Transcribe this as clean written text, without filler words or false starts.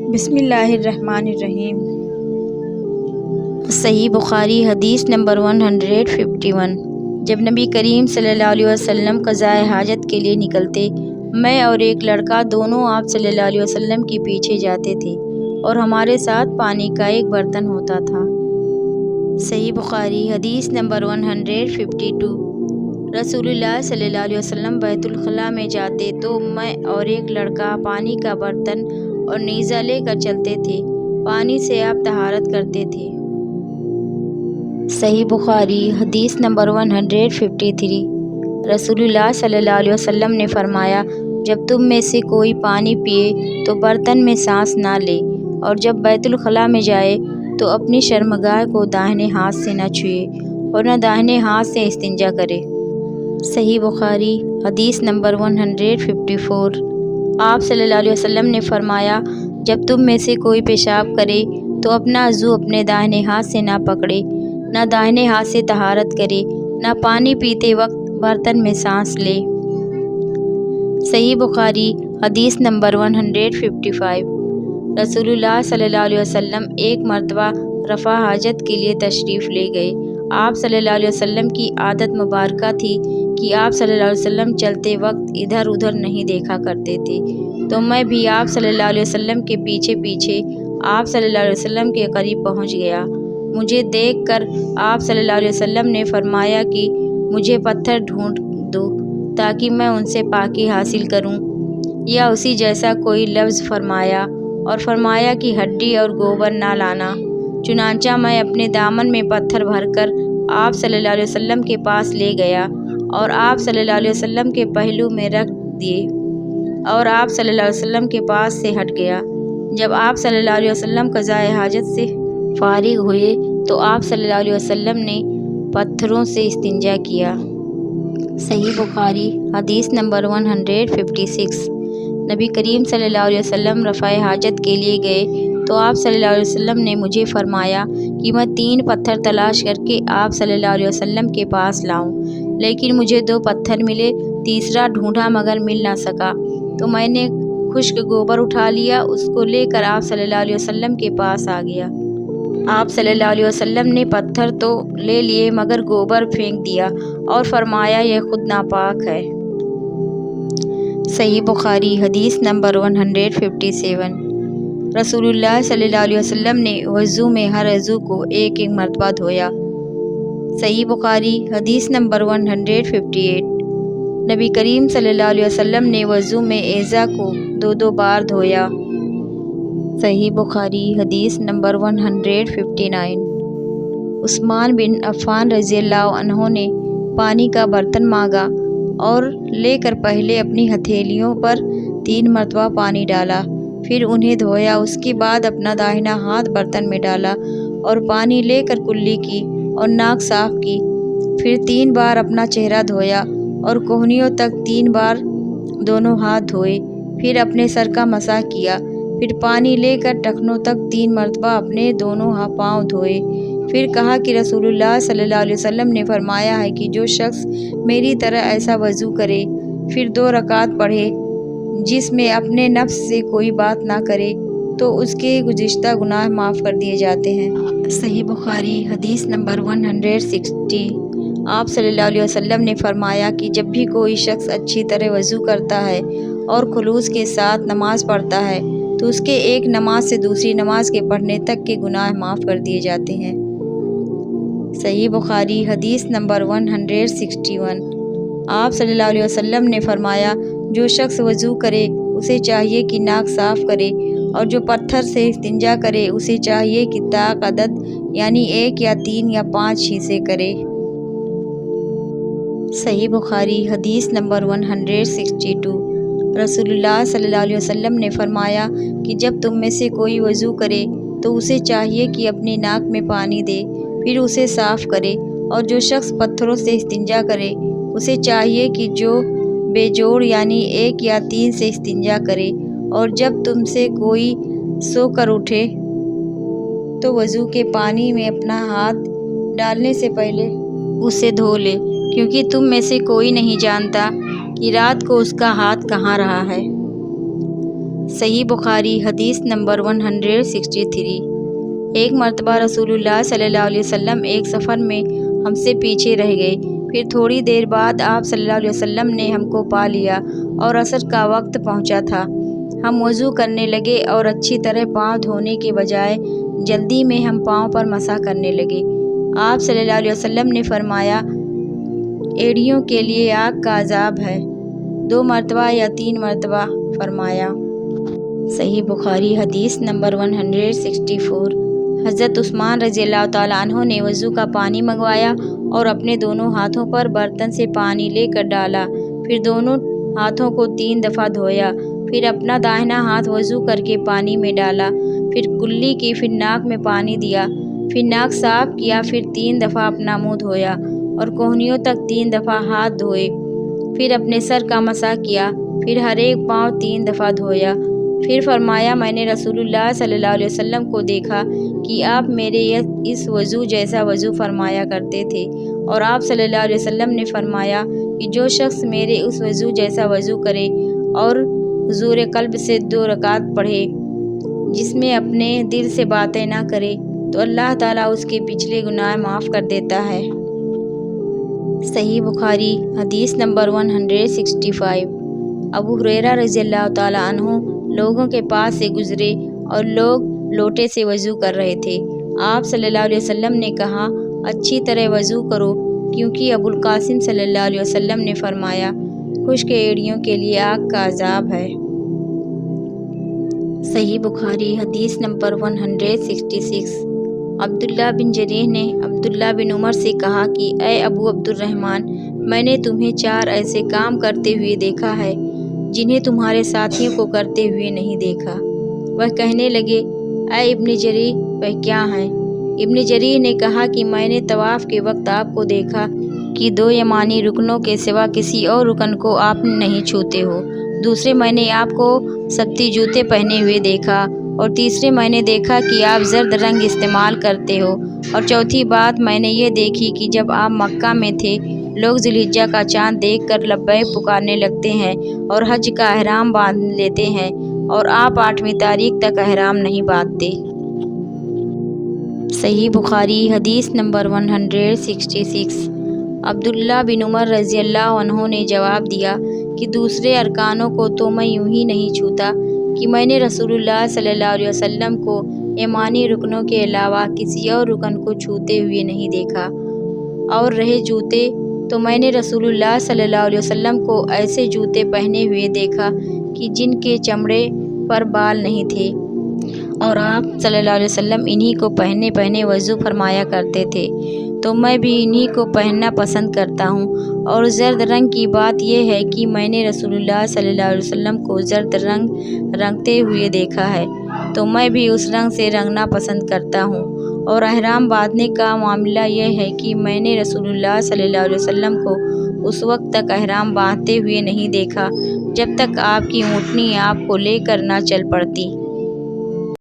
بسم اللہ الرحمن الرحیم۔ صحیح بخاری حدیث نمبر 151۔ جب نبی کریم صلی اللہ علیہ وسلم قضائے حاجت کے لیے نکلتے، میں اور ایک لڑکا دونوں آپ صلی اللہ علیہ وسلم کے پیچھے جاتے تھے اور ہمارے ساتھ پانی کا ایک برتن ہوتا تھا۔ صحیح بخاری حدیث نمبر 152۔ رسول اللہ صلی اللہ علیہ وسلم بیت الخلاء میں جاتے تو میں اور ایک لڑکا پانی کا برتن اور نیزہ لے کر چلتے تھے۔ پانی سے آپ طہارت کرتے تھے۔ صحیح بخاری حدیث نمبر 153۔ رسول اللہ صلی اللہ علیہ وسلم نے فرمایا، جب تم میں سے کوئی پانی پیے تو برتن میں سانس نہ لے، اور جب بیت الخلاء میں جائے تو اپنی شرمگاہ کو داہنے ہاتھ سے نہ چھوئے اور نہ داہنے ہاتھ سے استنجا کرے۔ صحیح بخاری حدیث نمبر 154۔ آپ صلی اللہ علیہ وسلم نے فرمایا، جب تم میں سے کوئی پیشاب کرے تو اپنا عضو اپنے داہنے ہاتھ سے نہ پکڑے، نہ داہنے ہاتھ سے طہارت کرے، نہ پانی پیتے وقت برتن میں سانس لے۔ صحیح بخاری حدیث نمبر 155۔ رسول اللہ صلی اللہ علیہ وسلم ایک مرتبہ رفع حاجت کے لیے تشریف لے گئے۔ آپ صلی اللہ علیہ وسلم کی عادت مبارکہ تھی کہ آپ صلی اللہ علیہ وسلم چلتے وقت ادھر ادھر نہیں دیکھا کرتے تھے، تو میں بھی آپ صلی اللہ علیہ وسلم کے پیچھے پیچھے آپ صلی اللہ علیہ وسلم کے قریب پہنچ گیا۔ مجھے دیکھ کر آپ صلی اللہ علیہ وسلم نے فرمایا کہ مجھے پتھر ڈھونڈ دو تاکہ میں ان سے پاکی حاصل کروں، یا اسی جیسا کوئی لفظ فرمایا، اور فرمایا کہ ہڈی اور گوبر نہ لانا۔ چنانچہ میں اپنے دامن میں پتھر بھر کر آپ صلی اللہ علیہ وسلم کے پاس لے گیا اور آپ صلی اللہ علیہ وسلم کے پہلو میں رکھ دیے، اور آپ صلی اللہ علیہ وسلم کے پاس سے ہٹ گیا۔ جب آپ صلی اللہ علیہ وسلم قضائے حاجت سے فارغ ہوئے تو آپ صلی اللہ علیہ وسلم نے پتھروں سے استنجا کیا۔ صحیح بخاری حدیث نمبر 156۔ نبی کریم صلی اللہ علیہ وسلم رفع حاجت کے لیے گئے تو آپ صلی اللہ علیہ وسلم نے مجھے فرمایا کہ میں 3 پتھر تلاش کر کے آپ صلی اللہ علیہ وسلم کے پاس لاؤں، لیکن مجھے 2 پتھر ملے، تیسرا ڈھونڈا مگر مل نہ سکا، تو میں نے خشک گوبر اٹھا لیا، اس کو لے کر آپ صلی اللہ علیہ وسلم کے پاس آ گیا۔ آپ صلی اللہ علیہ وسلم نے پتھر تو لے لیے مگر گوبر پھینک دیا اور فرمایا، یہ خود ناپاک ہے۔ صحیح بخاری حدیث نمبر 157۔ رسول اللہ صلی اللہ علیہ وسلم نے وضو میں ہر عضو کو ایک ایک مرتبہ دھویا۔ صحیح بخاری حدیث نمبر 158۔ نبی کریم صلی اللہ علیہ وسلم نے وضو میں اعضاء کو 2 بار دھویا۔ صحیح بخاری حدیث نمبر 159۔ عثمان بن عفان رضی اللہ عنہ نے پانی کا برتن مانگا اور لے کر پہلے اپنی ہتھیلیوں پر 3 مرتبہ پانی ڈالا، پھر انہیں دھویا، اس کے بعد اپنا داہنا ہاتھ برتن میں ڈالا اور پانی لے کر کلی کی اور ناک صاف کی، پھر 3 بار اپنا چہرہ دھویا اور کوہنیوں تک 3 بار دونوں ہاتھ دھوئے، پھر اپنے سر کا مسح کیا، پھر پانی لے کر ٹخنوں تک 3 مرتبہ اپنے دونوں پاؤں دھوئے، پھر کہا کہ رسول اللہ صلی اللہ علیہ وسلم نے فرمایا ہے کہ جو شخص میری طرح ایسا وضو کرے، پھر 2 رکعت پڑھے، جس میں اپنے نفس سے کوئی بات نہ کرے، تو اس کے گزشتہ گناہ معاف کر دیے جاتے ہیں۔ صحیح بخاری حدیث نمبر 160۔ آپ صلی اللہ علیہ وسلم نے فرمایا کہ جب بھی کوئی شخص اچھی طرح وضو کرتا ہے اور خلوص کے ساتھ نماز پڑھتا ہے تو اس کے ایک نماز سے دوسری نماز کے پڑھنے تک کے گناہ معاف کر دیے جاتے ہیں۔ صحیح بخاری حدیث نمبر 161۔ آپ صلی اللہ علیہ وسلم نے فرمایا، جو شخص وضو کرے اسے چاہیے کہ ناک صاف کرے، اور جو پتھر سے استنجا کرے اسے چاہیے کہ طاق عدد یعنی 1 یا 3 یا 5 حصے کرے۔ صحیح بخاری حدیث نمبر 162۔ رسول اللہ صلی اللہ علیہ وسلم نے فرمایا کہ جب تم میں سے کوئی وضو کرے تو اسے چاہیے کہ اپنی ناک میں پانی دے، پھر اسے صاف کرے، اور جو شخص پتھروں سے استنجا کرے اسے چاہیے کہ جو بے جوڑ یعنی 1 یا 3 سے استنجا کرے، اور جب تم سے کوئی سو کر اٹھے تو وضو کے پانی میں اپنا ہاتھ ڈالنے سے پہلے اسے دھو لے، کیونکہ تم میں سے کوئی نہیں جانتا کہ رات کو اس کا ہاتھ کہاں رہا ہے۔ صحیح بخاری حدیث نمبر 163۔ ایک مرتبہ رسول اللہ صلی اللہ علیہ وسلم ایک سفر میں ہم سے پیچھے رہ گئے۔ پھر تھوڑی دیر بعد آپ صلی اللہ علیہ وسلم نے ہم کو پا لیا اور عصر کا وقت پہنچا تھا۔ ہم وضو کرنے لگے اور اچھی طرح پاؤں دھونے کے بجائے جلدی میں ہم پاؤں پر مسح کرنے لگے۔ آپ صلی اللہ علیہ وسلم نے فرمایا، ایڑیوں کے لیے آگ کا عذاب ہے، 2 مرتبہ یا 3 مرتبہ فرمایا۔ صحیح بخاری حدیث نمبر 164۔ حضرت عثمان رضی اللہ تعالیٰ عنہ نے وضو کا پانی منگوایا اور اپنے دونوں ہاتھوں پر برتن سے پانی لے کر ڈالا، پھر دونوں ہاتھوں کو 3 دفعہ دھویا، پھر اپنا داہنا ہاتھ وضو کر کے پانی میں ڈالا، پھر کلی کی، پھر ناک میں پانی دیا، پھر ناک صاف کیا، پھر 3 دفعہ اپنا منہ دھویا اور کوہنیوں تک 3 دفعہ ہاتھ دھوئے، پھر اپنے سر کا مسح کیا، پھر ہر ایک پاؤں 3 دفعہ دھویا۔ پھر فرمایا، میں نے رسول اللہ صلی اللہ علیہ وسلم کو دیکھا کہ آپ میرے اس وضو جیسا وضو فرمایا کرتے تھے، اور آپ صلی اللہ علیہ وسلم نے فرمایا کہ جو شخص میرے اس وضو جیسا وضو کرے اور حضور قلب سے 2 رکعت پڑھے، جس میں اپنے دل سے باتیں نہ کرے، تو اللہ تعالیٰ اس کے پچھلے گناہ معاف کر دیتا ہے۔ صحیح بخاری حدیث نمبر 165۔ ابو ہریرہ رضی اللہ تعالیٰ عنہ لوگوں کے پاس سے گزرے اور لوگ لوٹے سے وضو کر رہے تھے۔ آپ صلی اللہ علیہ وسلم نے کہا، اچھی طرح وضو کرو، کیونکہ ابو القاسم صلی اللہ علیہ وسلم نے فرمایا، خشک ایڑیوں کے لیے آگ کا عذاب ہے۔ صحیح بخاری حدیث نمبر 166۔ عبداللہ بن جریر نے عبداللہ بن عمر سے کہا کہ اے ابو عبد الرحمن، میں نے تمہیں 4 ایسے کام کرتے ہوئے دیکھا ہے جنہیں تمہارے ساتھیوں کو کرتے ہوئے نہیں دیکھا۔ وہ کہنے لگے، اے ابن جریر، وہ کیا ہیں؟ ابن جریر نے کہا کہ میں نے طواف کے وقت آپ کو دیکھا کہ 2 یمانی رکنوں کے سوا کسی اور رکن کو آپ نہیں چھوتے ہو۔ دوسرے، میں نے آپ کو سبتی جوتے پہنے ہوئے دیکھا، اور تیسرے، میں نے دیکھا کہ آپ زرد رنگ استعمال کرتے ہو، اور چوتھی بات میں نے یہ دیکھی کہ جب آپ مکہ میں تھے، لوگ ذی الحجہ کا چاند دیکھ کر لبیک پکارنے لگتے ہیں اور حج کا احرام باندھ لیتے ہیں، اور آپ 8ویں تاریخ تک احرام نہیں باندھتے۔ صحیح بخاری حدیث نمبر 166۔ عبداللہ بن عمر رضی اللہ عنہ نے جواب دیا کہ دوسرے ارکانوں کو تو میں یوں ہی نہیں چھوتا کہ میں نے رسول اللہ صلی اللہ علیہ وسلم کو یمانی رکنوں کے علاوہ کسی اور رکن کو چھوتے ہوئے نہیں دیکھا، اور رہے جوتے، تو میں نے رسول اللہ صلی اللہ علیہ وسلم کو ایسے جوتے پہنے ہوئے دیکھا کہ جن کے چمڑے پر بال نہیں تھے، اور آپ صلی اللہ علیہ وسلم انہی کو پہنے وضو فرمایا کرتے تھے، تو میں بھی انہی کو پہننا پسند کرتا ہوں۔ اور زرد رنگ کی بات یہ ہے کہ میں نے رسول اللہ صلی اللہ علیہ وسلم کو زرد رنگ رنگتے ہوئے دیکھا ہے، تو میں بھی اس رنگ سے رنگنا پسند کرتا ہوں۔ اور احرام باندھنے کا معاملہ یہ ہے کہ میں نے رسول اللہ صلی اللہ علیہ وسلم کو اس وقت تک احرام باندھتے ہوئے نہیں دیکھا جب تک آپ کی اونٹنی آپ کو لے کر نہ چل پڑتی۔